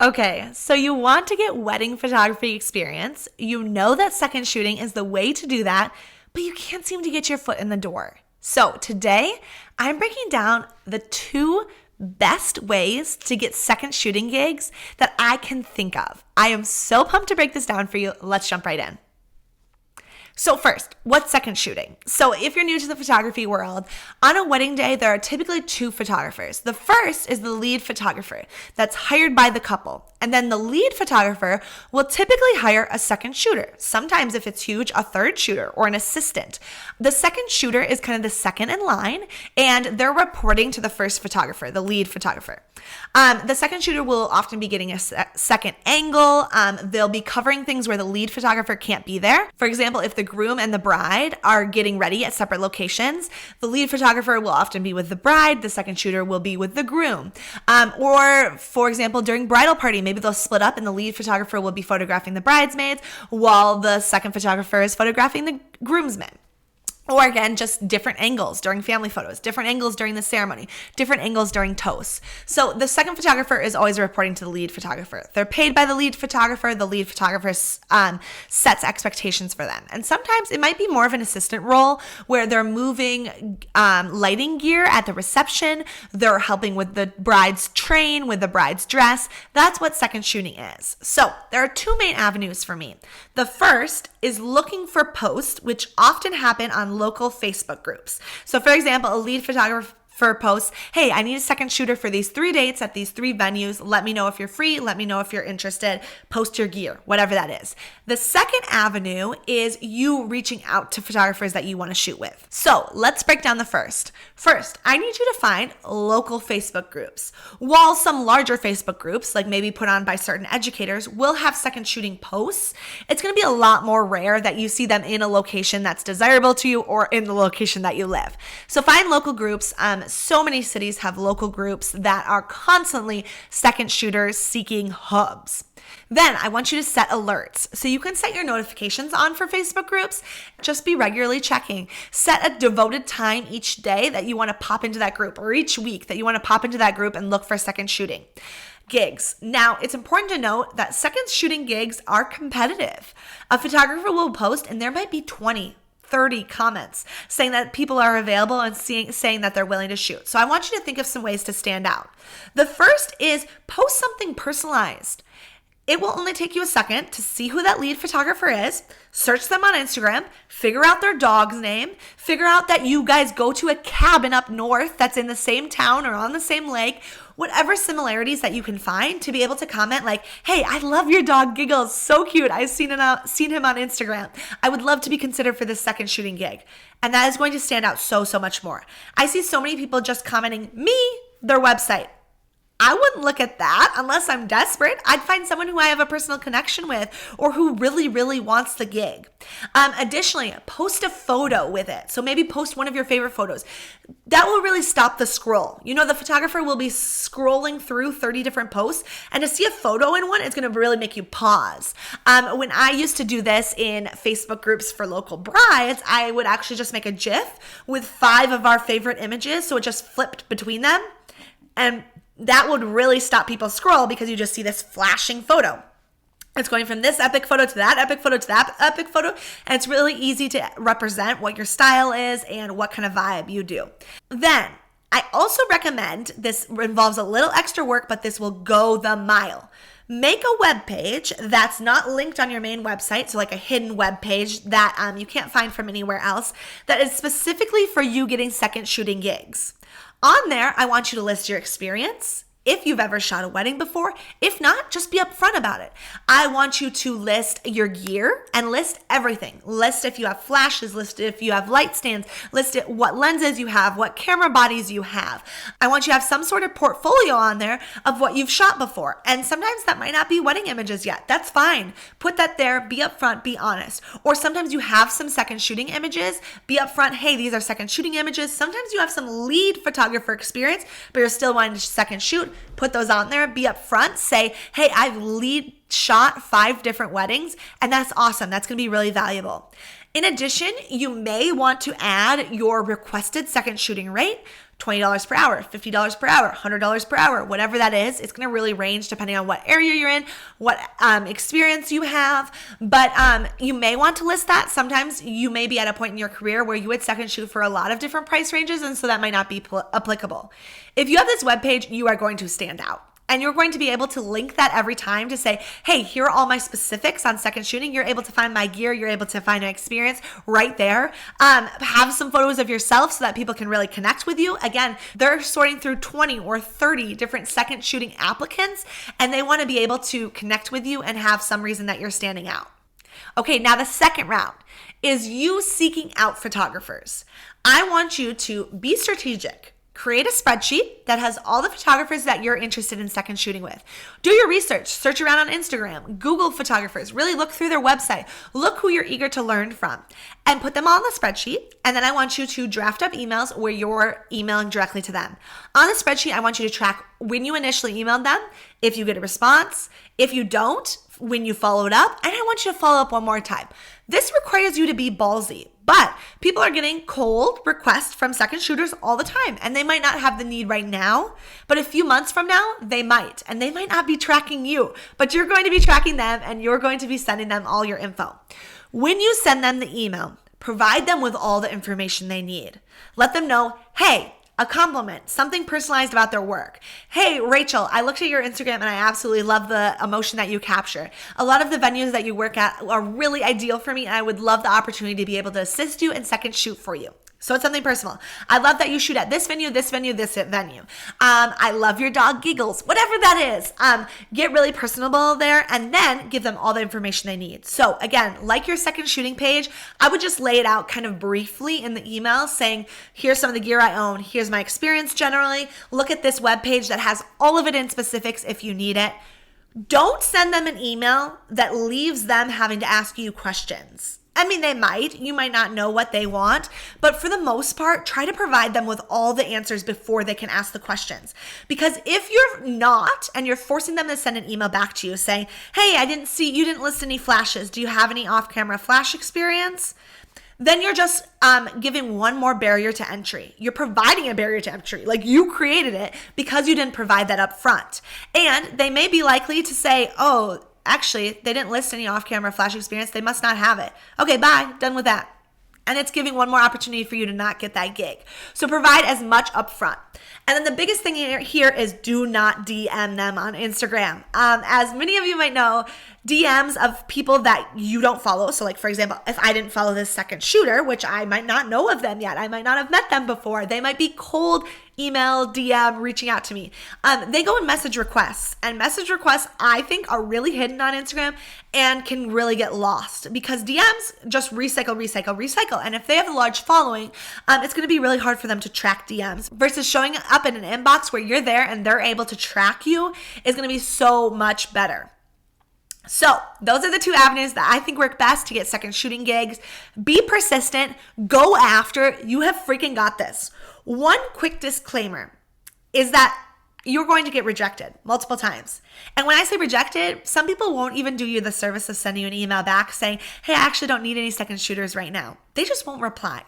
Okay, so you want to get wedding photography experience. You know that second shooting is the way to do that, but you can't seem to get your foot in the door. So today, I'm breaking down the 2 best ways to get second shooting gigs that I can think of. I am so pumped to break this down for you. Let's jump right in. So first, what's second shooting? So if you're new to the photography world, on a wedding day, there are typically 2 photographers. The first is the lead photographer that's hired by the couple. And then the lead photographer will typically hire a second shooter. Sometimes if it's huge, a third shooter or an assistant. The second shooter is kind of the second in line, and they're reporting to the first photographer, the lead photographer. The second shooter will often be getting a second angle. They'll be covering things where the lead photographer can't be there. For example, if the groom and the bride are getting ready at separate locations, the lead photographer will often be with the bride, the second shooter will be with the groom. Or for example, during bridal party, maybe they'll split up and the lead photographer will be photographing the bridesmaids while the second photographer is photographing the groomsmen. Or again, just different angles during family photos, different angles during the ceremony, different angles during toasts. So the second photographer is always reporting to the lead photographer. They're paid by the lead photographer. The lead photographer sets expectations for them. And sometimes it might be more of an assistant role where they're moving lighting gear at the reception. They're helping with the bride's train, with the bride's dress. That's what second shooting is. So there are 2 main avenues for me. The first is looking for posts, which often happen on local Facebook groups. So for example, a lead photographer posts, hey, I need a second shooter for these 3 dates at these 3 venues. Let me know if you're free. Let me know if you're interested. Post your gear, whatever that is. The second avenue is you reaching out to photographers that you want to shoot with. So let's break down the first. First, I need you to find local Facebook groups. While some larger Facebook groups, like maybe put on by certain educators, will have second shooting posts, it's going to be a lot more rare that you see them in a location that's desirable to you or in the location that you live. So find local groups. So many cities have local groups that are constantly second shooters seeking hubs. Then I want you to set alerts. So you can set your notifications on for Facebook groups. Just be regularly checking. Set a devoted time each day that you want to pop into that group, or each week that you want to pop into that group and look for second shooting gigs. Now, it's important to note that second shooting gigs are competitive. A photographer will post and there might be 20, 30 comments saying that people are available and saying that they're willing to shoot. So I want you to think of some ways to stand out. The first is post something personalized. It will only take you a second to see who that lead photographer is, search them on Instagram, figure out their dog's name, figure out that you guys go to a cabin up north that's in the same town or on the same lake, whatever similarities that you can find to be able to comment like, hey, I love your dog Giggles, so cute. I've seen him on Instagram. I would love to be considered for this second shooting gig. And that is going to stand out so much more. I see so many people just commenting their website. I wouldn't look at that unless I'm desperate. I'd find someone who I have a personal connection with or who really wants the gig. Additionally, post a photo with it. So maybe post one of your favorite photos. That will really stop the scroll. You know, the photographer will be scrolling through 30 different posts, and to see a photo in one, it's going to really make you pause. When I used to do this in Facebook groups for local brides, I would actually just make a GIF with 5 of our favorite images. So it just flipped between them. And that would really stop people scroll because you just see this flashing photo. It's going from this epic photo to that epic photo to that epic photo. And it's really easy to represent what your style is and what kind of vibe you do. Then I also recommend, this involves a little extra work, but this will go the mile. Make a web page that's not linked on your main website, so like a hidden web page that you can't find from anywhere else, that is specifically for you getting second shooting gigs. On there, I want you to list your experience, if you've ever shot a wedding before. If not, just be upfront about it. I want you to list your gear and list everything. List if you have flashes, list if you have light stands, list it, what lenses you have, what camera bodies you have. I want you to have some sort of portfolio on there of what you've shot before. And sometimes that might not be wedding images yet. That's fine. Put that there, be upfront, be honest. Or sometimes you have some second shooting images, be upfront, hey, these are second shooting images. Sometimes you have some lead photographer experience, but you're still wanting to second shoot. Put those on there, be upfront, say, hey, I've lead shot 5 different weddings, and that's awesome. That's going to be really valuable. In addition, you may want to add your requested second shooting rate, $20 per hour, $50 per hour, $100 per hour, whatever that is. It's going to really range depending on what area you're in, what experience you have. But you may want to list that. Sometimes you may be at a point in your career where you would second shoot for a lot of different price ranges, and so that might not be applicable. If you have this webpage, you are going to stand out. And you're going to be able to link that every time to say, hey, here are all my specifics on second shooting. You're able to find my gear. You're able to find my experience right there. Have some photos of yourself so that people can really connect with you. Again, they're sorting through 20 or 30 different second shooting applicants, and they want to be able to connect with you and have some reason that you're standing out. Okay, now the second round is you seeking out photographers. I want you to be strategic. Create a spreadsheet that has all the photographers that you're interested in second shooting with. Do your research, search around on Instagram, Google photographers, really look through their website, look who you're eager to learn from, and put them all on the spreadsheet. And then I want you to draft up emails where you're emailing directly to them. On the spreadsheet, I want you to track when you initially emailed them, if you get a response, if you don't, when you followed up, and I want you to follow up one more time. This requires you to be ballsy. But people are getting cold requests from second shooters all the time, and they might not have the need right now, but a few months from now, they might, and they might not be tracking you, but you're going to be tracking them, and you're going to be sending them all your info. When you send them the email, provide them with all the information they need. Let them know, hey, a compliment, something personalized about their work. Hey, Rachel, I looked at your Instagram and I absolutely love the emotion that you capture. A lot of the venues that you work at are really ideal for me, and I would love the opportunity to be able to assist you and second shoot for you. So it's something personal. I love that you shoot at this venue, this venue, this venue. I love your dog giggles, whatever that is. Get really personable there, and then give them all the information they need. So again, like your second shooting page, I would just lay it out kind of briefly in the email saying, here's some of the gear I own. Here's my experience generally. Look at this webpage that has all of it in specifics if you need it. Don't send them an email that leaves them having to ask you questions. I mean, you might not know what they want, but for the most part, try to provide them with all the answers before they can ask the questions. Because if you're not, and you're forcing them to send an email back to you saying, hey, you didn't list any flashes. Do you have any off-camera flash experience? Then you're just giving one more barrier to entry. You're providing a barrier to entry, like you created it because you didn't provide that up front. And they may be likely to say, oh, actually, they didn't list any off-camera flash experience. They must not have it. Okay, bye. Done with that. And it's giving one more opportunity for you to not get that gig. So provide as much upfront. And then the biggest thing here is do not DM them on Instagram. As many of you might know, DMs of people that you don't follow. So like, for example, if I didn't follow this second shooter, which I might not know of them yet, I might not have met them before, they might be cold email, DM, reaching out to me. They go in message requests, and message requests I think are really hidden on Instagram and can really get lost because DMs just recycle. And if they have a large following, it's going to be really hard for them to track DMs versus showing up in an inbox where you're there and they're able to track you is going to be so much better. So those are the two avenues that I think work best to get second shooting gigs. Be persistent, go after, you have freaking got this. One quick disclaimer is that you're going to get rejected multiple times. And when I say rejected, some people won't even do you the service of sending you an email back saying, hey, I actually don't need any second shooters right now. They just won't reply.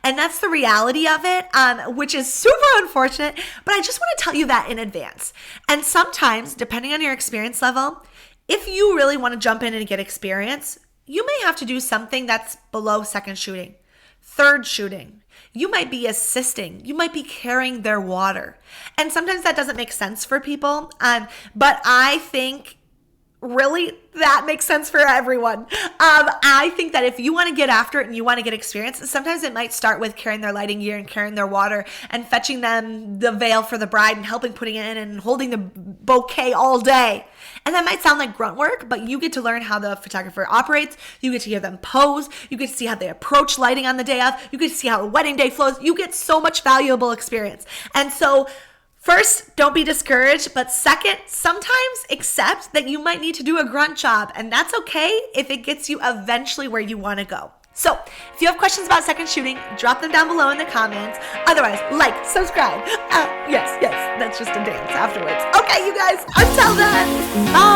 And that's the reality of it, which is super unfortunate, but I just want to tell you that in advance. And sometimes, depending on your experience level, if you really want to jump in and get experience, you may have to do something that's below second shooting, third shooting. You might be assisting. You might be carrying their water. And sometimes that doesn't make sense for people. But I think really that makes sense for everyone. I think that if you want to get after it and you want to get experience, sometimes it might start with carrying their lighting gear and carrying their water and fetching them the veil for the bride and helping putting it in and holding the bouquet all day. And that might sound like grunt work, but you get to learn how the photographer operates. You get to hear them pose. You get to see how they approach lighting on the day of. You get to see how a wedding day flows. You get so much valuable experience. And so first, don't be discouraged, but second, sometimes accept that you might need to do a grunt job, and that's okay if it gets you eventually where you want to go. So, if you have questions about second shooting, drop them down below in the comments. Otherwise, like, subscribe. Yes, that's just a dance afterwards. Okay, you guys, until then, bye.